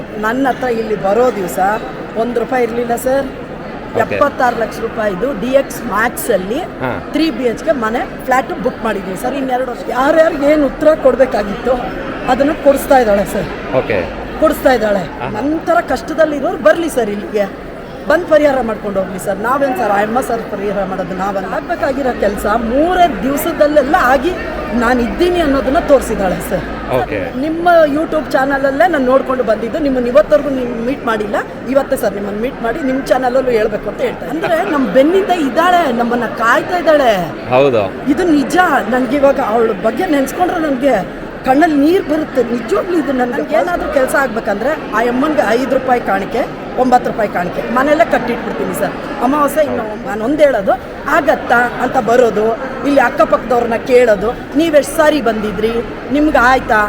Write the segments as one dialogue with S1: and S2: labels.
S1: Sir ನನ್ನ ಹತ್ರ ಇಲ್ಲಿ ಬರೋ ದಿವಸ ₹1 ಇರಲಿಲ್ಲ ಸರ್. 76 ಲಕ್ಷ ರೂಪಾಯಿದು DX Max ಅಲ್ಲಿ 3 BHK ಮನೆ ಫ್ಲಾಟ್ ಬುಕ್ ಮಾಡಿದ್ವಿ ಸರ್. ಇನ್ನೆರಡು ವರ್ಷ ಯಾರ್ಯಾರಿಗೆ ಏನು ಉತ್ತರ ಕೊಡಬೇಕಾಗಿತ್ತು ಅದನ್ನು ಕೊಡಿಸ್ತಾ ಇದ್ದಾಳೆ ಸರ್. ಕೊಡಿಸ್ತಾ ಇದ್ದಾಳೆ. ನಂತರ ಕಷ್ಟದಲ್ಲಿರೋರು ಬರಲಿ ಸರ್, ಇಲ್ಲಿಗೆ ಬಂದು ಪರಿಹಾರ ಮಾಡ್ಕೊಂಡು ಹೋಗ್ಲಿ ಸರ್. ನಾವೇನು ಸರ್ ಅಮ್ಮ ಸರ್ ಪರಿಹಾರ ಮಾಡೋದು? ನಾವೆಲ್ಲ ಆಗಬೇಕಾಗಿರೋ ಕೆಲಸ 3 ದಿವಸದಲ್ಲೆಲ್ಲ ಆಗಿ ನಾನು ಇದ್ದೀನಿ ಅನ್ನೋದನ್ನ ತೋರಿಸಿದ್ದಾಳೆ ಸರ್. ನಿಮ್ಮ ಯೂಟ್ಯೂಬ್ ಚಾನಲಲ್ಲೇ ನಾನು ನೋಡ್ಕೊಂಡು ಬಂದಿದ್ದು. ನಿಮ್ಮನ್ನು ಇವತ್ತವರೆಗೂ ನೀವು ಮೀಟ್ ಮಾಡಿಲ್ಲ, ಇವತ್ತೇ ಸರ್ ನಿಮ್ಮನ್ನು ಮೀಟ್ ಮಾಡಿ ನಿಮ್ಮ ಚಾನಲಲ್ಲೂ ಹೇಳ್ಬೇಕು ಅಂತ ಹೇಳ್ತಾರೆ. ಅಂದರೆ ನಮ್ಮ ಬೆನ್ನಿಂದ ಇದ್ದಾಳೆ, ನಮ್ಮನ್ನು ಕಾಯ್ತಾ ಇದ್ದಾಳೆ. ಹೌದು, ಇದು ನಿಜ. ನನಗೆ ಇವಾಗ ಅವಳ ಬಗ್ಗೆ ನೆನೆಸ್ಕೊಂಡ್ರೆ ನನಗೆ ಕಣ್ಣಲ್ಲಿ ನೀರು ಬರುತ್ತೆ. ನಿಜವಾಗ್ಲೂ ಇದು ನನಗೆ ಏನಾದರೂ ಕೆಲಸ ಆಗ್ಬೇಕಂದ್ರೆ ಆ ಅಮ್ಮನಿಗೆ ₹5 ಕಾಣಿಕೆ, ₹9 ಕಾಣಿಕೆ ಮನೆಯಲ್ಲೇ ಕಟ್ಟಿಟ್ಬಿಡ್ತೀನಿ ಸರ್. ಅಮಾವಾಸ್ಯೆ ಇನ್ನು ನಾನು ಒಂದು ಹೇಳೋದು ಆಗತ್ತಾ ಅಂತ ಬರೋದು, ಇಲ್ಲಿ ಅಕ್ಕಪಕ್ಕದವ್ರನ್ನ ಕೇಳೋದು, ನೀವೆಷ್ಟು ಸಾರಿ ಬಂದಿದ್ರಿ, ನಿಮ್ಗೆ ಆಯ್ತಾ,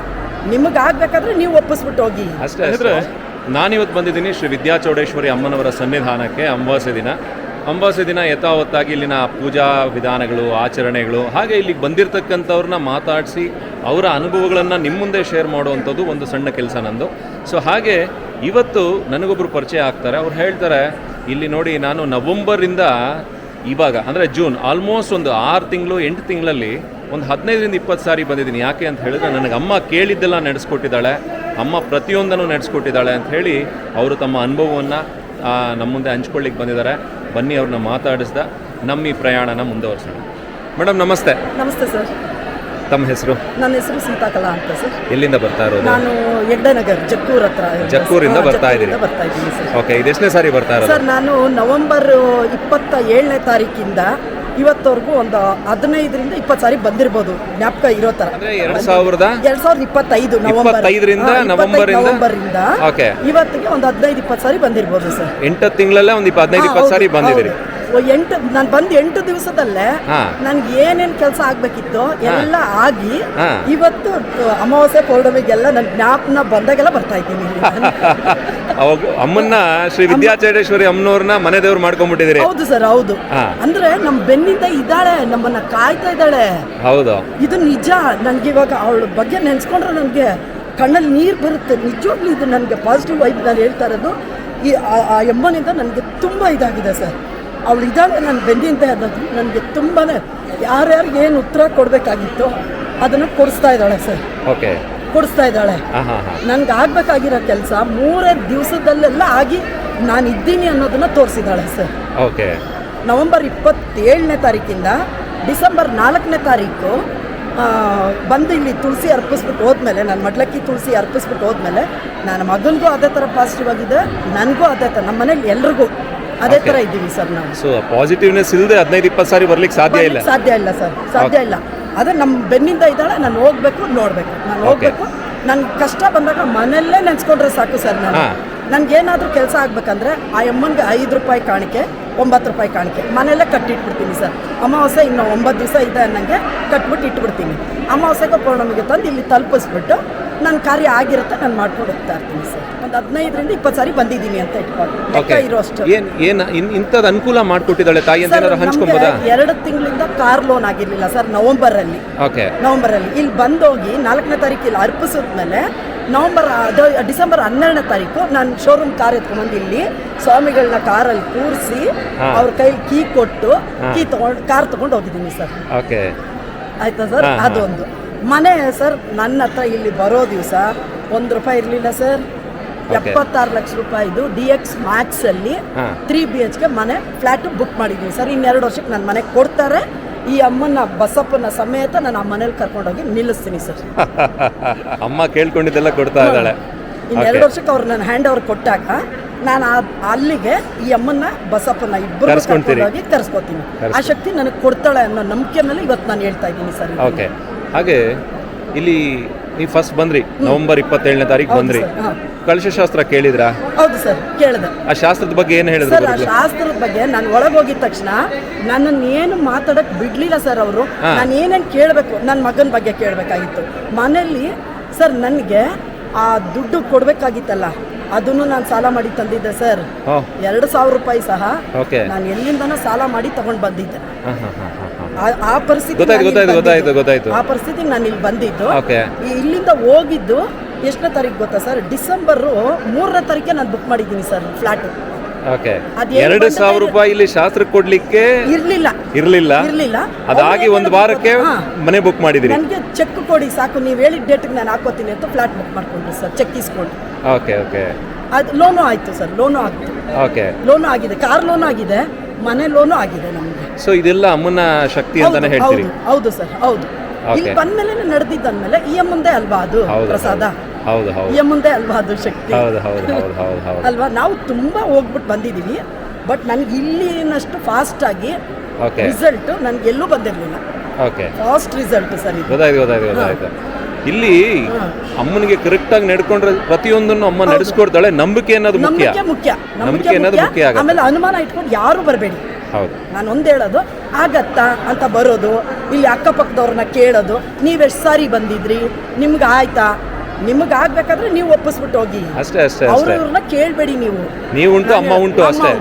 S1: ನಿಮಗೆ ಆಗ್ಬೇಕಾದ್ರೆ ನೀವು ಒಪ್ಪಿಸ್ಬಿಟ್ಟು ಹೋಗಿ
S2: ಅಷ್ಟೇ. ಅಂದರೆ ನಾನಿವತ್ತು ಬಂದಿದ್ದೀನಿ ಶ್ರೀ ವಿದ್ಯಾಚೌಡೇಶ್ವರಿ ಅಮ್ಮನವರ ಸನ್ನಿಧಾನಕ್ಕೆ. ಅಮಾವಾಸ್ಯೆ ದಿನ ಯಥಾವತ್ತಾಗಿ ಇಲ್ಲಿನ ಪೂಜಾ ವಿಧಾನಗಳು, ಆಚರಣೆಗಳು, ಹಾಗೆ ಇಲ್ಲಿಗೆ ಬಂದಿರತಕ್ಕಂಥವ್ರನ್ನ ಮಾತಾಡಿಸಿ ಅವರ ಅನುಭವಗಳನ್ನು ನಿಮ್ಮ ಮುಂದೆ ಶೇರ್ ಮಾಡುವಂಥದ್ದು ಒಂದು ಸಣ್ಣ ಕೆಲಸ ನಂದು. ಸೊ ಹಾಗೆ ಇವತ್ತು ನನಗೊಬ್ಬರು ಪರಿಚಯ ಆಗ್ತಾರೆ. ಅವ್ರು ಹೇಳ್ತಾರೆ, ಇಲ್ಲಿ ನೋಡಿ ನಾನು ನವಂಬರಿಂದ ಇವಾಗ ಅಂದರೆ ಜೂನ್ ಆಲ್ಮೋಸ್ಟ್ ಒಂದು 6 ತಿಂಗಳು 8 ತಿಂಗಳಲ್ಲಿ ಒಂದು 15ರಿಂದ 20 ಸಾರಿ ಬಂದಿದ್ದೀನಿ. ಯಾಕೆ ಅಂತ ಹೇಳಿದ್ರೆ ನನಗೆ ಅಮ್ಮ ಕೇಳಿದ್ದೆಲ್ಲ ನಡೆಸ್ಕೊಟ್ಟಿದ್ದಾಳೆ, ಅಮ್ಮ ಪ್ರತಿಯೊಂದನ್ನು ನಡೆಸ್ಕೊಟ್ಟಿದ್ದಾಳೆ ಅಂತ ಹೇಳಿ ಅವರು ತಮ್ಮ ಅನುಭವವನ್ನು ನಮ್ಮ ಮುಂದೆ ಹಂಚ್ಕೊಳ್ಳಿಕ್ಕೆ ಬಂದಿದ್ದಾರೆ. ಬನ್ನಿ ಅವ್ರನ್ನ ಮಾತಾಡಿಸ್ದ ನಮ್ಮ ಈ ಪ್ರಯಾಣನ ಮುಂದುವರಿಸೋಣ. ಮೇಡಮ್ ನಮಸ್ತೆ.
S1: ನಮಸ್ತೆ ಸರ್.
S2: ತಮ್ಮ ಹೆಸರು?
S1: ನನ್ನ ಹೆಸರು ಸೀತಾಕಲಾ ಅಂತ ಸರ್.
S2: ಎಲ್ಲಿಂದ ಬರ್ತಾ ಇರೋದು?
S1: ನಾನು ಹೆಗ್ಡೆನಗರ್ ಜಕ್ಕೂರ್ ಹತ್ರ.
S2: ಜಕ್ಕೂರಿಂದ ಬರ್ತಾ ಇದ್ದೀನಿ
S1: ಸರ್.
S2: ಓಕೆ, ಇದೆಷ್ಟನೇ ಸಾರಿ ಬರ್ತಾ ಇರೋದು?
S1: ಸರ್ ನಾನು ನವೆಂಬರ್ 27ನೇ ತಾರೀಕಿಂದ ಇವತ್ತವರೆಗೂ ಒಂದು 15ರಿಂದ 20 ಸಾರಿ ಬಂದಿರ್ಬೋದು, ಜ್ಞಾಪಕ ಇರೋ ಥರ. 2025
S2: ನವೆಂಬರಿಂದ
S1: ಇವತ್ತಿಗೆ ಒಂದು 15-20 ಸಾರಿ ಬಂದಿರ್ಬೋದು ಸರ್.
S2: 8 ತಿಂಗಳಲ್ಲೇ ಒಂದು 15-20 ಸಾರಿ ಬಂದಿದ್ದೀರಿ.
S1: ನಾನು ಬಂದು 8 ದಿವಸದಲ್ಲೇ ನನ್ಗೆ ಏನೇನು ಕೆಲಸ ಆಗ್ಬೇಕಿತ್ತು ಎಲ್ಲ ಆಗಿ ಇವತ್ತು ಅಮಾವಾಸ್ಯೆ ಪೌರ್ಣಮಿಗೆಲ್ಲ ನನ್ನ ಜ್ಞಾಪನ ಬಂದಾಗೆಲ್ಲ ಬರ್ತಾ ಇದ್ದೀನಿ.
S2: ಅವಾಗ ಅಮ್ಮನ್ನ ಶ್ರೀ ವಿದ್ಯಾಚೌಡೇಶ್ವರಿ ಅಮ್ಮನವ್ರನ್ನ ಮನೆ ದೇವ್ರು ಮಾಡ್ಕೊಂಡ್ಬಿಟ್ಟಿದ್ದೀರಿ?
S1: ಹೌದು ಸರ್, ಹೌದು. ಅಂದ್ರೆ ನಮ್ಮ ಬೆನ್ನಿಂದ ಇದ್ದಾಳೆ, ನಮ್ಮನ್ನ ಕಾಯ್ತಾ ಇದ್ದಾಳೆ. ಹೌದು, ಇದು ನಿಜ. ನನ್ಗೆ ಇವಾಗ ಅವಳ ಬಗ್ಗೆ ನೆನೆಸ್ಕೊಂಡ್ರೆ ನನಗೆ ಕಣ್ಣಲ್ಲಿ ನೀರು ಬರುತ್ತೆ. ನಿಜವಾಗ್ಲೂ ಇದು ನನಗೆ ಪಾಸಿಟಿವ್ ವೈಬ್ ನಾನು ಹೇಳ್ತಾ ಇರೋದು. ಈ ಆ ಅಮ್ಮನಿಂದ ನನಗೆ ತುಂಬ ಇದಾಗಿದೆ ಸರ್. ಅವಳು ಇದ್ದಾಳೆ ನನ್ನ ಬೆನ್ನಿಂದ ಅನ್ನೋದು ನನಗೆ ತುಂಬಾ, ಯಾರ್ಯಾರಿಗೆ ಏನು ಉತ್ತರ ಕೊಡಬೇಕಾಗಿತ್ತು ಅದನ್ನು ಕೊಡಿಸ್ತಾ ಇದ್ದಾಳೆ ಸರ್. ಕೊಡಿಸ್ತಾ ಇದ್ದಾಳೆ. ನನ್ಗೆ ಆಗ್ಬೇಕಾಗಿರೋ ಕೆಲಸ 3 ದಿವಸದಲ್ಲೆಲ್ಲ ಆಗಿ ನಾನು ಇದ್ದೀನಿ ಅನ್ನೋದನ್ನ ತೋರಿಸಿದ್ದಾಳೆ ಸರ್. ನವೆಂಬರ್ 27ನೇ ತಾರೀಕಿಂದ ಡಿಸೆಂಬರ್ 4ನೇ ತಾರೀಕು ಬಂದು ಇಲ್ಲಿ ತುಳಸಿ ಅರ್ಪಿಸ್ಬಿಟ್ಟು ಹೋದ್ಮೇಲೆ, ನಾನು ಮಡ್ಲಕ್ಕಿ ತುಳಸಿ ಅರ್ಪಿಸ್ಬಿಟ್ಟು ಹೋದ್ಮೇಲೆ ನನ್ನ ಮಗನಿಗೂ ಅದೇ ಥರ ಪಾಸಿಟಿವ್ ಆಗಿದೆ, ನನಗೂ ಅದೇ ಥರ, ನಮ್ಮ ಮನೇಲಿ ಎಲ್ರಿಗೂ ಅದೇ ಥರ ಇದ್ದೀವಿ ಸರ್ ನಾವು.
S2: ಸೊ ಪಾಸಿಟಿವ್ನೆಸ್ ಇಲ್ಲದೆ 15-20 ಸಾರಿ ಬರ್ಲಿಕ್ಕೆ ಸಾಧ್ಯ ಇಲ್ಲ ಸರ್, ಸಾಧ್ಯ ಇಲ್ಲ. ಅದೇ ನಮ್ಮ ಬೆನ್ನಿಂದ ಇದ್ದಾಳೆ, ನಾನು ಹೋಗ್ಬೇಕು, ನೋಡಬೇಕು, ನಾನು ಹೋಗ್ಬೇಕು. ನನ್ನ ಕಷ್ಟ ಬಂದಾಗ ಮನೆಯಲ್ಲೇ ನೆನೆಸ್ಕೊಂಡ್ರೆ ಸಾಕು ಸರ್. ನನಗೇನಾದರೂ ಕೆಲಸ ಆಗ್ಬೇಕಂದ್ರೆ ಆ ಅಮ್ಮನಿಗೆ ₹5 ಕಾಣಿಕೆ, ₹9 ಕಾಣಿಕೆ ಮನೆಯಲ್ಲೇ ಕಟ್ಟಿಟ್ಬಿಡ್ತೀನಿ ಸರ್. ಅಮಾವಾಸ್ಯೆ ಇನ್ನು 9 ದಿವಸ ಇದೆ ಅನ್ನಂಗೆ ಕಟ್ಬಿಟ್ಟು ಇಟ್ಬಿಡ್ತೀನಿ. ಅಮಾವಾಸ್ಯೆಗೆ ಪೌರ್ಣಮಿಗೆ ತಂದು ಇಲ್ಲಿ ತಲುಪಿಸ್ಬಿಟ್ಟು ನನ್ನ ಕಾರ್ಯ ಆಗಿರುತ್ತೆ, ನಾನು ಮಾಡ್ಕೊಂಡು ಹೋಗ್ತಾ ಇರ್ತೀನಿ ಸರ್. ಒಂದು 15ರಿಂದ 20 ಸಾರಿ ಬಂದಿದ್ದೀನಿ ಅಂತ ಇಟ್ಕೊಂಡು ಲೆಕ್ಕ ಇರೋ ಅಷ್ಟು. ಇಂಥದ್ದು ಅನುಕೂಲ ಮಾಡಿಕೊಟ್ಟಿದ್ದಾಳೆ ತಾಯಿ ಅಂತ ಹಂಚ್ಕೊಂಬೋದಾ? 2
S1: ತಿಂಗಳಿಂದ ಕಾರ್ ಲೋನ್ ಆಗಿರಲಿಲ್ಲ ಸರ್. ನವೆಂಬರಲ್ಲಿ ಇಲ್ಲಿ ಬಂದೋಗಿ 4ನೇ ತಾರೀಕು ಇಲ್ಲಿ ಅರ್ಪಿಸಿದ್ಮೇಲೆ ಡಿಸೆಂಬರ್ 12ನೇ ತಾರೀಕು ನಾನು ಶೋರೂಮ್ ಕಾರ್ ಎತ್ಕೊಂಡ್ಬಂದು ಇಲ್ಲಿ ಸ್ವಾಮಿಗಳನ್ನ ಕಾರಲ್ಲಿ ಕೂರಿಸಿ ಅವ್ರ ಕೈಲಿ ಕೀ ಕೊಟ್ಟು ಕಾರ್ ತಗೊಂಡು ಹೋಗಿದ್ದೀನಿ ಸರ್. ಆಯ್ತಾ ಸರ್? ಅದೊಂದು ಮನೆ ಸರ್. ನನ್ನ ಹತ್ರ ಇಲ್ಲಿ ಬರೋ ದಿವಸ ₹1 ಇರಲಿಲ್ಲ ಸರ್. 76 ಲಕ್ಷ ರೂಪಾಯಿದು DX Max ಅಲ್ಲಿ 3 BHK ಮನೆ ಫ್ಲಾಟ್ ಬುಕ್ ಮಾಡಿದ್ದೀನಿ ಸರ್. ಇನ್ನೆರಡು ವರ್ಷಕ್ಕೆ ನನ್ನ ಮನೆಗೆ ಕೊಡ್ತಾರೆ. ಈ ಅಮ್ಮನ ಬಸಪ್ಪನ ಸಮೇತ ನಾನು ಆ ಮನೇಲಿ ಕರ್ಕೊಂಡೋಗಿ ನಿಲ್ಲಿಸ್ತೀನಿ ಸರ್.
S2: ಅಮ್ಮ ಕೇಳ್ಕೊಂಡಿದ್ದೆಲ್ಲ ಕೊಡ್ತಾ ಇದ್ದಾಳೆ.
S1: ಇನ್ನೆರಡು ವರ್ಷಕ್ಕೆ ಅವ್ರು ನನ್ನ ಹ್ಯಾಂಡ್ ಓವರ್ ಕೊಟ್ಟಾಗ ನಾನು ಅಲ್ಲಿಗೆ ಈ ಅಮ್ಮನ ಬಸಪ್ಪನ ಇಬ್ಬರು ಕರ್ಕೊಂಡೋಗಿ ಕರ್ಸ್ಕೊತೀನಿ. ಆ ಶಕ್ತಿ ನನಗೆ ಕೊಡ್ತಾಳೆ ಅನ್ನೋ ನಂಬಿಕೆ ಮೇಲೆ ಇವತ್ತು ನಾನು ಹೇಳ್ತಾ ಇದ್ದೀನಿ ಸರ್.
S2: ಹಾಗೆ ಇಲ್ಲಿ ನೀವು ಫಸ್ಟ್ ಬಂದ್ರಿ, ನವೆಂಬರ್ 27ನೇ ತಾರೀಕು ಬಂದ್ರಿ. ಕಳಶಾಸ್ತ್ರ ಕೇಳಿದ್ರಾ?
S1: ಹೌದು ಸರ್, ಕೇಳಿದೆ.
S2: ಆ ಶಾಸ್ತ್ರದ ಬಗ್ಗೆ ಏನು ಹೇಳಿದ್ರು
S1: ಸರ್? ಆ ಶಾಸ್ತ್ರದ ಬಗ್ಗೆ ನಾನು ಒಳಗೋಗಿದ ತಕ್ಷಣ ನನ್ನನ್ನು ಏನು ಮಾತಾಡಕ್ ಬಿಡ್ಲಿಲ್ಲ ಸರ್ ಅವರು. ನಾನು ಏನೇನು ಕೇಳಬೇಕು, ನನ್ನ ಮಗನ ಬಗ್ಗೆ ಕೇಳಬೇಕಾಗಿತ್ತು ಮನೇಲಿ ಸರ್. ನನಗೆ ಆ ದುಡ್ಡು ಕೊಡ್ಬೇಕಾಗಿತ್ತಲ್ಲ, ಅದನ್ನು ನಾನು ಸಾಲ ಮಾಡಿ ತಂದಿದ್ದೆ ಸರ್. 2,000 ರೂಪಾಯಿ ಸಹ ನಾನು ಎಲ್ಲಿಂದನೋ ಸಾಲ ಮಾಡಿ ತಗೊಂಡು ಬಂದಿದ್ದೆ. ಆ ಪರಿಸ್ಥಿತಿ ನಾನು ಇಲ್ಲಿ ಬಂದಿದ್ದು. ಇಲ್ಲಿಂದ ಹೋಗಿದ್ದು ಎಷ್ಟನೇ ತಾರೀಕು ಗೊತ್ತಾ ಸರ್? ಡಿಸೆಂಬರು 3ನೇ ತಾರೀಕೆ ನಾನು ಬುಕ್ ಮಾಡಿದ್ದೀನಿ ಸರ್ ಫ್ಲಾಟ್.
S2: ಓಕೆ,
S1: ಅದೇನು
S2: 2,000 ರೂಪಾಯಿ ಇಲ್ಲಿ ಶಾಸ್ತ್ರಕ್ಕೆ ಕೊಡ್ಲಿಕ್ಕೆ ಇರ್ಲಿಲ್ಲ. ಅದಾಗಿ ಒಂದು ವಾರಕ್ಕೆ ಮನೆ ಬುಕ್ ಮಾಡಿದಿರಿ.
S1: ನನಗೆ ಚೆಕ್ ಕೊಡಿ ಸಾಕು, ನೀವು ಹೇಳಿದ ಡೇಟಿಗೆ ನಾನು ಹಾಕೋತೀನಿ ಅಂತ ಫ್ಲಾಟ್ ಬುಕ್ ಮಾಡ್ಕೊಂಡ್ರಿ ಸರ್, ಚೆಕ್ ಇಸ್ಕೊಂಡು.
S2: ಓಕೆ ಓಕೆ,
S1: ಅದು ಲೋನು ಆಯ್ತು ಸರ್, ಲೋನು ಆಯ್ತು.
S2: ಓಕೆ,
S1: ಲೋನು ಆಗಿದೆ, ಕಾರ್ ಲೋನು ಆಗಿದೆ, ಮನೆ ಲೋನು ಆಗಿದೆ ನಮಗೆ.
S2: ಸೊ ಇದೆಲ್ಲ ಅಮ್ಮನ ಶಕ್ತಿ ಅಂತಾನೆ ಹೇಳ್ತೀರಿ?
S1: ಹೌದು ಸರ್, ಹೌದು. ಇಲ್ಲಿ ಬಂದ್ಮೇಲೆ ನಡೆದಿದ್ದಂದ್ಮೇಲೆ ಈ ಅಮ್ಮಂದೇ ಅಲ್ವಾ ಅದು ಪ್ರಸಾದ?
S2: ಹೌದು ಹೌದು,
S1: ಈ ಅಮ್ಮಂದೇ ಅಲ್ವಾ ಅದು ಶಕ್ತಿ?
S2: ಹೌದು ಹೌದು ಹೌದು ಹೌದು ಹೌದು
S1: ಅಲ್ವಾ? ನಾವು ತುಂಬಾ ಹೋಗ್ಬಿಟ್ಟು ಬಂದಿದ್ದೀವಿ, ಬಟ್ ನನಗೆ ಇಲ್ಲಿನಷ್ಟು ಫಾಸ್ಟ್ ಆಗಿ ರಿಸಲ್ಟ್ ನನಗೆ ಎಲ್ಲೂ ಬಂದಿರಲಿಲ್ಲ.
S2: ಓಕೆ,
S1: ಫಾಸ್ಟ್ ರಿಸಲ್ಟ್ ಸರ್ ಇದು.
S2: ಗೊತ್ತಾಯ್ತು. ಇಲ್ಲಿ ಅಮ್ಮನಿಗೆ ಕರೆಕ್ಟ್ ಆಗಿ ನಡ್ಕೊಂಡ್ರೆ ಪ್ರತಿಯೊಂದನ್ನು ಅಮ್ಮ ನಡೆಸ್ಕೊಡ್ತಾಳೆ. ನಂಬಿಕೆ ಅನ್ನೋದು ಮುಖ್ಯ. ನಂಬಿಕೆ ಅನ್ನೋದು ಮುಖ್ಯ ಆಗುತ್ತೆ.
S1: ಆಮೇಲೆ ಅನುಮಾನ ಇಟ್ಕೊಂಡು ಯಾರು ಬರಬೇಡಿ.
S2: ಹೌದು,
S1: ನಾನು ಒಂದ್ ಹೇಳೋದು, ಆಗತ್ತಾ ಅಂತ ಬರೋದು, ಇಲ್ಲಿ ಅಕ್ಕಪಕ್ಕದವ್ರನ್ನ ಕೇಳೋದು, ನೀವೆಷ್ಟು ಸಾರಿ ಬಂದಿದ್ರಿ, ನಿಮ್ಗೆ ಆಯ್ತಾ, ನಿಮ್ಗೆ ಆಗ್ಬೇಕಾದ್ರೆ ನೀವು ಒಪ್ಪಿಸ್ಬಿಟ್ಟು ಹೋಗಿ.
S2: ಅಷ್ಟೇ
S1: ಅವ್ರನ್ನ ಕೇಳಬೇಡಿ. ನೀವು
S2: ಉಂಟು, ಅಮ್ಮ ಉಂಟು ಅಷ್ಟೇ.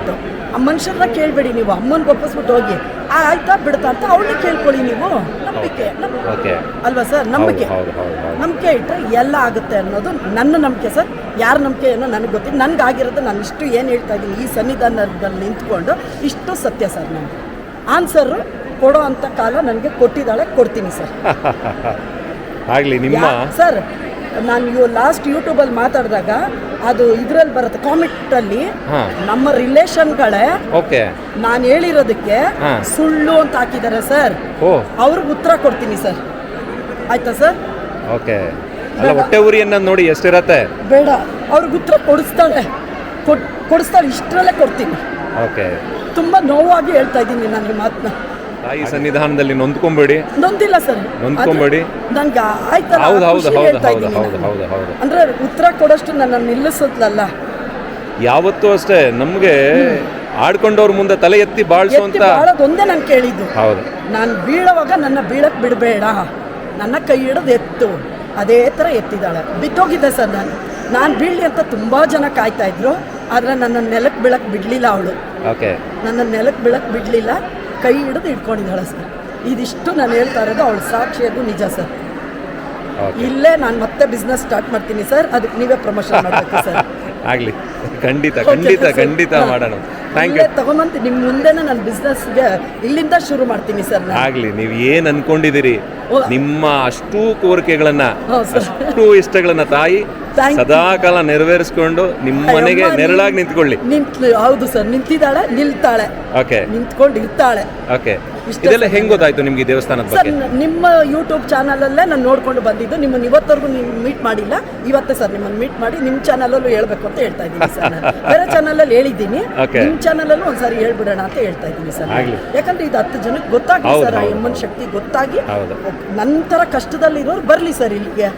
S1: ಮನುಷ್ಯರನ್ನ ಕೇಳಬೇಡಿ, ನೀವು ಅಮ್ಮನ್ಗೆ ಒಪ್ಪಿಸ್ಬಿಟ್ಟು ಹೋಗಿ. ಆಯ್ತಾ ಬಿಡ್ತಾ ಅಂತ ಅವಳನ್ನ ಕೇಳ್ಕೊಳ್ಳಿ ನೀವು. ನಂಬಿಕೆ ಅಲ್ವಾ ಸರ್? ನಂಬಿಕೆ ಇಟ್ಟರೆ ಎಲ್ಲ ಆಗುತ್ತೆ ಅನ್ನೋದು ನನ್ನ ನಂಬಿಕೆ ಸರ್. ಯಾರ ನಂಬಿಕೆ ಏನೋ ನನಗೆ ಗೊತ್ತಿಲ್ಲ. ನನಗೆ ಆಗಿರೋದು ನಾನು ಇಷ್ಟು ಏನು ಹೇಳ್ತಾ ಇದ್ದೀನಿ ಈ ಸನ್ನಿಧಾನದಲ್ಲಿ ನಿಂತ್ಕೊಂಡು ಇಷ್ಟು ಸತ್ಯ ಸರ್. ನನಗೆ ಆನ್ಸರು ಕೊಡೋ ಅಂಥ ಕಾಲ ನನಗೆ ಕೊಟ್ಟಿದ್ದಾಳೆ, ಕೊಡ್ತೀನಿ ಸರ್.
S2: ಆಗಲಿ ನಿಮ್ಮ
S1: ಸರ್. ನಾನು ಲಾಸ್ಟ್ ಯೂಟ್ಯೂಬಲ್ಲಿ ಮಾತಾಡಿದಾಗ ಅದು ಇದರಲ್ಲಿ ಬರುತ್ತೆ ಕಾಮೆಂಟಲ್ಲಿ, ನಮ್ಮ ರಿಲೇಷನ್ಗಳೇ ನಾನು ಹೇಳಿರೋದಕ್ಕೆ ಸುಳ್ಳು ಅಂತ ಹಾಕಿದ್ದಾರೆ ಸರ್. ಅವ್ರಿಗೆ ಉತ್ತರ ಕೊಡ್ತೀನಿ ಸರ್, ಆಯ್ತಾ ಸರ್?
S2: ಓಕೆ, ಹೊಟ್ಟೆ ಉರಿ ಅನ್ನೋದು ನೋಡಿ ಎಷ್ಟಿರತ್ತೆ.
S1: ಬೇಡ, ಅವ್ರಿಗೆ ಉತ್ತರ ಕೊಡಿಸ್ತಾಳೆ, ಇಷ್ಟರಲ್ಲೇ ಕೊಡ್ತೀನಿ.
S2: ಓಕೆ,
S1: ತುಂಬ ನೋವಾಗಿ ಹೇಳ್ತಾ ಇದ್ದೀನಿ ನಾನು ಈ ಮಾತನ್ನ.
S2: ತಾಯಿ ಸನ್ನಿಧಾನದಲ್ಲಿ ನೊಂದ್ಕೊಂಬೇಡಿ.
S1: ನೊಂದಿಲ್ಲ ಸರ್,
S2: ನೊಂದ್ಕೊಂಬೇಡಿ.
S1: ನನ್ಗೆ ಆಯ್ತಲ್ಲ, ಅಂದ್ರೆ ಉತ್ತರ ಕೊಡೋಷ್ಟು ನನ್ನ ನಿಲ್ಲಿಸೋದ್ಲಲ್ಲ.
S2: ಯಾವತ್ತೂ ಅಷ್ಟೇ ನಮ್ಗೆ ಆಡ್ಕೊಂಡವ್ರ ಮುಂದೆ ತಲೆ ಎತ್ತಿ ಬಾಳ್ಸೋಂತ
S1: ಒಂದೇ ನಾನು ಕೇಳಿದ್ದು. ಹೌದು, ನಾನು ಬೀಳೋವಾಗ ನನ್ನ ಬೀಳಕ್ ಬಿಡಬೇಡ, ನನ್ನ ಕೈ ಹಿಡಿದು ಎತ್ತು. ಅದೇ ಥರ ಎತ್ತಿದ್ದಾಳೆ. ಬಿತ್ತೋಗಿದ್ದೆ ಸರ್ ನಾನು ಬೀಳಲಿ ಅಂತ ತುಂಬಾ ಜನ ಕಾಯ್ತಾ ಇದ್ರು, ಆದ್ರೆ ನನ್ನ ನೆಲಕ್ಕೆ ಬೀಳಕ್ ಬಿಡ್ಲಿಲ್ಲ ಅವಳು. ನನ್ನ ನೆಲಕ್ಕೆ ಬೀಳಕ್ ಬಿಡ್ಲಿಲ್ಲ, ಕೈ ಹಿಡಿದು ಇಟ್ಕೊಂಡಿದ್ದಾಳೆ ಸರ್. ಇದಿಷ್ಟು ನಾನು ಹೇಳ್ತಾ ಇರೋದು ಅವಳು ಸಾಕ್ಷಿಯಾಗೂ ನಿಜ ಸರ್. ಇಲ್ಲೇ ನಾನು ಮತ್ತೆ ಬಿಸ್ನೆಸ್ ಸ್ಟಾರ್ಟ್ ಮಾಡ್ತೀನಿ ಸರ್, ಅದಕ್ಕೆ ನೀವೇ ಪ್ರಮೋಷನ್ ಮಾಡಬೇಕು ಸರ್.
S2: ಆಗಲಿ, ಖಂಡಿತ ಮಾಡೋಣ. Thank you.
S1: ತಗೊಂಬಂತ ನಿಮ್ಮ ಮುಂದೆನೇ ನಾನು ಬಿಸ್ನೆಸ್ಗೆ ಇಲ್ಲಿಂದ ಶುರು ಮಾಡ್ತೀನಿ ಸರ್.
S2: ಆಗಲಿ, ನೀವು ಏನು ಅನ್ಕೊಂಡಿದ್ದೀರಿ, ನಿಮ್ಮ ಅಷ್ಟೂ ಕೋರಿಕೆಗಳನ್ನ, ಅಷ್ಟು ಇಷ್ಟಗಳನ್ನ ತಾಯಿ ಸದಾಕಾಲ ನೆರವೇರಿಸ್ಕೊಂಡು ನಿಮ್ಮ ಮನೆಗೆ ನೆರಳಾಗಿ ನಿಂತ್ಕೊಳ್ಳಿ.
S1: ಹೌದು ಸರ್, ನಿಂತಿದ್ದಾಳೆ, ನಿಲ್ತಾಳೆ, ನಿಂತ್ಕೊಂಡು ಇರ್ತಾಳೆ.
S2: ಓಕೆ, ಇದೆಲ್ಲ ಹೆಂಗ್ ಗೊತ್ತಾಯ್ತು ನಿಮ್ಗೆ ದೇವಸ್ಥಾನದ ಬಗ್ಗೆ?
S1: ನಿಮ್ಮ ಯೂಟ್ಯೂಬ್ ಚಾನಲ್ ಅಲ್ಲೇ ನಾನು ನೋಡ್ಕೊಂಡು ಬಂದಿದ್ದು. ನಿಮ್ಮನ್ನು ಇವತ್ತವರೆಗೂ ನೀವು ಮೀಟ್ ಮಾಡಿಲ್ಲ, ಇವತ್ತೇ ಸರ್ ನಿಮ್ಮನ್ನು ಮೀಟ್ ಮಾಡಿ ನಿಮ್ಮ ಚಾನಲಲ್ಲೂ ಹೇಳ್ಬೇಕು ಅಂತ ಹೇಳ್ತಾ ಇದ್ದೀನಿ ಸರ್. ಬೇರೆ ಚಾನಲಲ್ಲಿ ಹೇಳಿದ್ದೀನಿ, ನಿಮ್ಮ ಚಾನಲಲ್ಲೂ ಒಂದ್ಸಾರಿ ಹೇಳ್ಬಿಡೋಣ ಅಂತ ಹೇಳ್ತಾ ಇದ್ದೀನಿ ಸರ್. ಯಾಕಂದ್ರೆ ಇದು 10 ಜನಕ್ಕೆ ಗೊತ್ತಾಗಿ ಸರ್, ಆ ಅಮ್ಮನ ಶಕ್ತಿ ಗೊತ್ತಾಗಿ ನಂತರ ಕಷ್ಟದಲ್ಲಿರೋರು ಬರಲಿ ಸರ್, ಇಲ್ಲಿಗೆ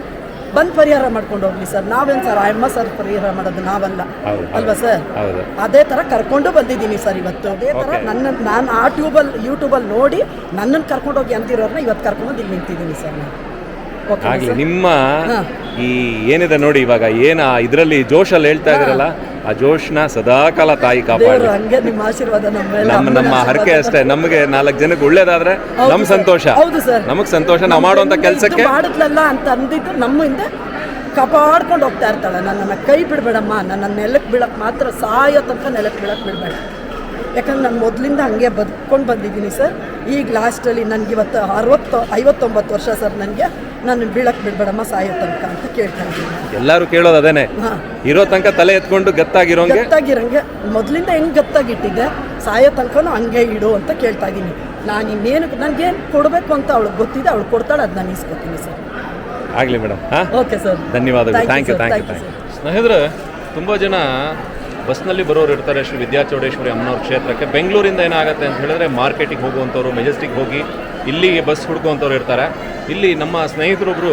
S1: ಬಂದು ಪರಿಹಾರ ಮಾಡ್ಕೊಂಡು ಹೋಗ್ಲಿ ಸರ್. ನಾವೇನು ಸರ್ ಆ ಅಮ್ಮ ಸರ್ ಪರಿಹಾರ ಮಾಡೋದು ನಾವಲ್ಲ ಅಲ್ವಾ ಸರ್? ಅದೇ ಥರ ಕರ್ಕೊಂಡು ಬಂದಿದ್ದೀನಿ ಸರ್ ಇವತ್ತು. ಅದೇ ಥರ ನಾನು ಆ ಯೂಟ್ಯೂಬಲ್ಲಿ ನೋಡಿ ನನ್ನನ್ನು ಕರ್ಕೊಂಡೋಗಿ ಅಂತಿರೋರನ್ನ ಇವತ್ತು ಕರ್ಕೊಂಡು ಇಲ್ಲಿ ನಿಂತಿದ್ದೀನಿ ಸರ್ ನಾನು.
S2: ಆಗಲಿ, ನಿಮ್ಮ ಈ ಏನಿದೆ ನೋಡಿ ಇವಾಗ ಇದರಲ್ಲಿ ಜೋಶಲ್ಲಿ ಹೇಳ್ತಾ ಇದ್ರಲ್ಲ, ಆ ಜೋಶ್ನ ಸದಾಕಾಲ ತಾಯಿ ಕಾಪಾಡಿ.
S1: ಹಂಗೆ ನಿಮ್ಮ ಆಶೀರ್ವಾದ
S2: ನಮ್ಮ ಹರಕೆ ಅಷ್ಟೇ. ನಮಗೆ 4 ಜನಕ್ಕೆ ಒಳ್ಳೇದಾದ್ರೆ ನಮ್ ಸಂತೋಷ.
S1: ಹೌದು ಸರ್,
S2: ನಮಗ್ ಸಂತೋಷ. ನಾವು ಮಾಡುವಂತ ಕೆಲಸಕ್ಕೆ
S1: ಮಾಡಿದ್ಲಲ್ಲ ಅಂತ ಅಂದಿದ್ದು ನಮ್ಮ ಹಿಂದೆ ಕಾಪಾಡ್ಕೊಂಡು ಹೋಗ್ತಾ ಇರ್ತಾಳೆ. ನನ್ನನ್ನು ಕೈ ಬಿಡಬೇಡಮ್ಮ, ನನ್ನ ನೆಲಕ್ಕೆ ಬೀಳಕ್ಕೆ ಮಾತ್ರ, ಸಾಯೋ ತನಕ ನೆಲಕ್ಕೆ ಬೀಳಕ್ಕೆ ಬಿಡಬೇಡ. ಯಾಕಂದ್ರೆ ನಾನು ಮೊದಲಿಂದ ಹಂಗೆ ಬದುಕೊಂಡು ಬಂದಿದ್ದೀನಿ ಸರ್. ಈಗ ಲಾಸ್ಟಲ್ಲಿ ನನಗಿವತ್ತು 59 ವರ್ಷ ಸರ್. ನನಗೆ ನಾನು ಬೀಳಕ್ಕೆ ಬಿಡಬೇಡಮ್ಮ ಸಾಯೋ ತನಕ ಅಂತ ಕೇಳ್ತಾ ಇದ್ದೀನಿ. ಎಲ್ಲರೂ
S2: ಕೇಳೋದು ಅದೇನೆ, ಇರೋ ತನಕ ತಲೆ ಎತ್ಕೊಂಡು
S1: ಗತ್ತಾಗಿರಂಗೆ ಮೊದಲಿಂದ ಹೆಂಗೆ ಗತ್ತಾಗಿಟ್ಟಿದ್ದೆ, ಸಾಯೋ ತನಕನೂ ಹಂಗೆ ಇಡು ಅಂತ ಕೇಳ್ತಾ ಇದ್ದೀನಿ. ನಾನು ಇನ್ನೇನು ನನಗೇನು ಕೊಡಬೇಕು ಅಂತ ಅವಳಿಗೆ ಗೊತ್ತಿದೆ, ಅವಳು ಕೊಡ್ತಾಳೆ, ಅದು ನಾನು ಇಸ್ಕೊತೀನಿ ಸರ್.
S2: ಆಗಲಿ ಮೇಡಮ್.
S1: ಓಕೆ ಸರ್,
S2: ಧನ್ಯವಾದಗಳು. Thank you. ಸ್ನೇಹಿತರೆ, ತುಂಬ ಜನ ಬಸ್ನಲ್ಲಿ ಬರೋರು ಇರ್ತಾರೆ ಶ್ರೀ ವಿದ್ಯಾಚೌಡೇಶ್ವರಿ ಅಮ್ಮನವ್ರ ಕ್ಷೇತ್ರಕ್ಕೆ. ಬೆಂಗಳೂರಿಂದ ಏನಾಗುತ್ತೆ ಅಂತ ಹೇಳಿದ್ರೆ ಮಾರ್ಕೆಟಿಗೆ ಹೋಗುವಂಥವ್ರು, ಮೆಜೆಸ್ಟಿಕ್ ಹೋಗಿ ಇಲ್ಲಿಗೆ ಬಸ್ ಹುಡ್ಕುವಂಥವ್ರು ಇರ್ತಾರೆ. ಇಲ್ಲಿ ನಮ್ಮ ಸ್ನೇಹಿತರೊಬ್ಬರು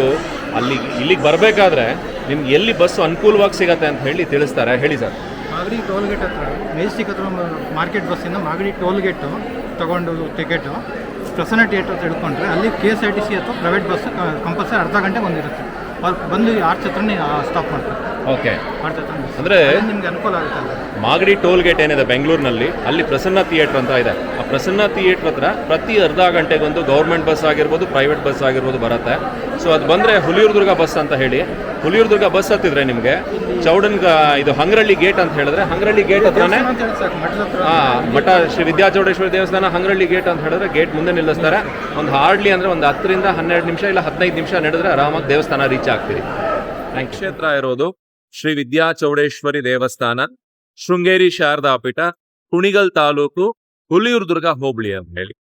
S2: ಇಲ್ಲಿಗೆ ಬರಬೇಕಾದ್ರೆ ನಿಮ್ಗೆ ಎಲ್ಲಿ ಬಸ್ಸು ಅನುಕೂಲವಾಗಿ ಸಿಗತ್ತೆ ಅಂತ ಹೇಳಿ ತಿಳಿಸ್ತಾರೆ. ಹೇಳಿ ಸರ್.
S3: ಮಾಗಡಿ ಟೋಲ್ಗೇಟ್ ಹತ್ರ, ಮೆಜೆಸ್ಟಿಕ್ ಹತ್ರ ಮಾರ್ಕೆಟ್ ಬಸ್ಸಿಂದ ಮಾಗಡಿ ಟೋಲ್ಗೇಟು ತೊಗೊಂಡು ಟಿಕೆಟು ಪ್ರಸನ್ನ ಥಿಯೇಟರ್ ತಿಳ್ಕೊಂಡ್ರೆ ಅಲ್ಲಿ KSRTC ಅಥವಾ ಪ್ರೈವೇಟ್ ಬಸ್ ಕಂಪಲ್ಸರಿ ಅರ್ಧ ಗಂಟೆ ಬಂದಿರುತ್ತೆ. ಅವ್ರು ಬಂದು ಆರ್ಚ್ ಹತ್ರನೇ ಸ್ಟಾಪ್ ಮಾಡ್ತಾರೆ.
S2: ಓಕೆ,
S3: ಆರ್ಚ್ ಹತ್ರ
S2: ಅಂದರೆ
S3: ನಿಮ್ಗೆ ಅನುಕೂಲ ಆಗುತ್ತೆ.
S2: ಮಾಗಡಿ ಟೋಲ್ ಗೇಟ್ ಏನಿದೆ ಬೆಂಗಳೂರಿನಲ್ಲಿ, ಅಲ್ಲಿ ಪ್ರಸನ್ನ ಥಿಯೇಟರ್ ಅಂತ ಇದೆ. ಆ ಪ್ರಸನ್ನ ಥಿಯೇಟರ್ ಹತ್ರ ಪ್ರತಿ ಅರ್ಧ ಗಂಟೆಗೊಂದು ಗೌರ್ಮೆಂಟ್ ಬಸ್ ಆಗಿರ್ಬೋದು, ಪ್ರೈವೇಟ್ ಬಸ್ ಆಗಿರ್ಬೋದು ಬರುತ್ತೆ. ಸೊ ಅದು ಬಂದರೆ ಹುಲಿಯೂರ್ದುರ್ಗ ಬಸ್ ಅಂತ ಹೇಳಿ, ಹುಲಿಯೂರ್ದುರ್ಗ ಬಸ್ ಹತ್ತಿದ್ರೆ ನಿಮಗೆ ಇದು ಹಂಗರಳ್ಳಿ ಗೇಟ್ ಅಂತ ಹೇಳಿದ್ರೆ, ಹಂಗರಳ್ಳಿ ಗೇಟ್ ಹತ್ರನೇ
S3: ಅಂತ ಹೇಳಿ ಸಾಕು, ಮಠದ ಹತ್ರ
S2: ಮಠ ಶ್ರೀ ವಿದ್ಯಾಚೌಡೇಶ್ವರಿ ದೇವಸ್ಥಾನ ಹಂಗರಳ್ಳಿ ಗೇಟ್ ಅಂತ ಹೇಳಿದ್ರೆ ಗೇಟ್ ಮುಂದೆ ನಿಲ್ಲಿಸ್ತಾರೆ. ಒಂದು ಹಾರ್ಡ್ಲಿ ಅಂದರೆ ಒಂದು 10 ರಿಂದ 12 ನಿಮಿಷ ಇಲ್ಲ 15 ನಿಮಿಷ ನಡೆದ್ರೆ ಆರಾಮಾಗಿ ದೇವಸ್ಥಾನ ರೀಚ್ ಆಗ್ತೀರಿ. ಕ್ಷೇತ್ರ ಇರೋದು ಶ್ರೀ ವಿದ್ಯಾಚೌಡೇಶ್ವರಿ ದೇವಸ್ಥಾನ, ಶೃಂಗೇರಿ ಶಾರದಾ ಪೀಠ, ಕುಣಿಗಲ್ ತಾಲೂಕು, ಹುಲಿಯೂರ್ದುರ್ಗ ಹೋಬಳಿ ಅಂತ ಹೇಳಿ.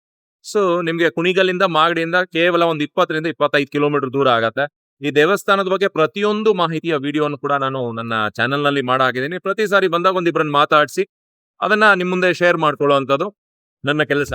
S2: ಸೊ ನಿಮಗೆ ಕುಣಿಗಲ್ಲಿಂದ ಮಾಗಡಿಯಿಂದ ಕೇವಲ ಒಂದು 20 ರಿಂದ 25 ಕಿಲೋಮೀಟರ್ ದೂರ ಆಗತ್ತೆ. ಈ ದೇವಸ್ಥಾನದ ಬಗ್ಗೆ ಪ್ರತಿಯೊಂದು ಮಾಹಿತಿಯ ವಿಡಿಯೋನು ಕೂಡ ನಾನು ನನ್ನ ಚಾನೆಲ್ನಲ್ಲಿ ಮಾಡಾಕಿದ್ದೀನಿ. ಪ್ರತಿ ಸಾರಿ ಬಂದಾಗ ಒಂದಿಬ್ಬರನ್ನು ಮಾತಾಡಿಸಿ ಅದನ್ನ ನಿಮ್ಮ ಮುಂದೆ ಶೇರ್ ಮಾಡ್ಕೊಳ್ಳೋ ಅಂಥದ್ದು ನನ್ನ ಕೆಲಸ.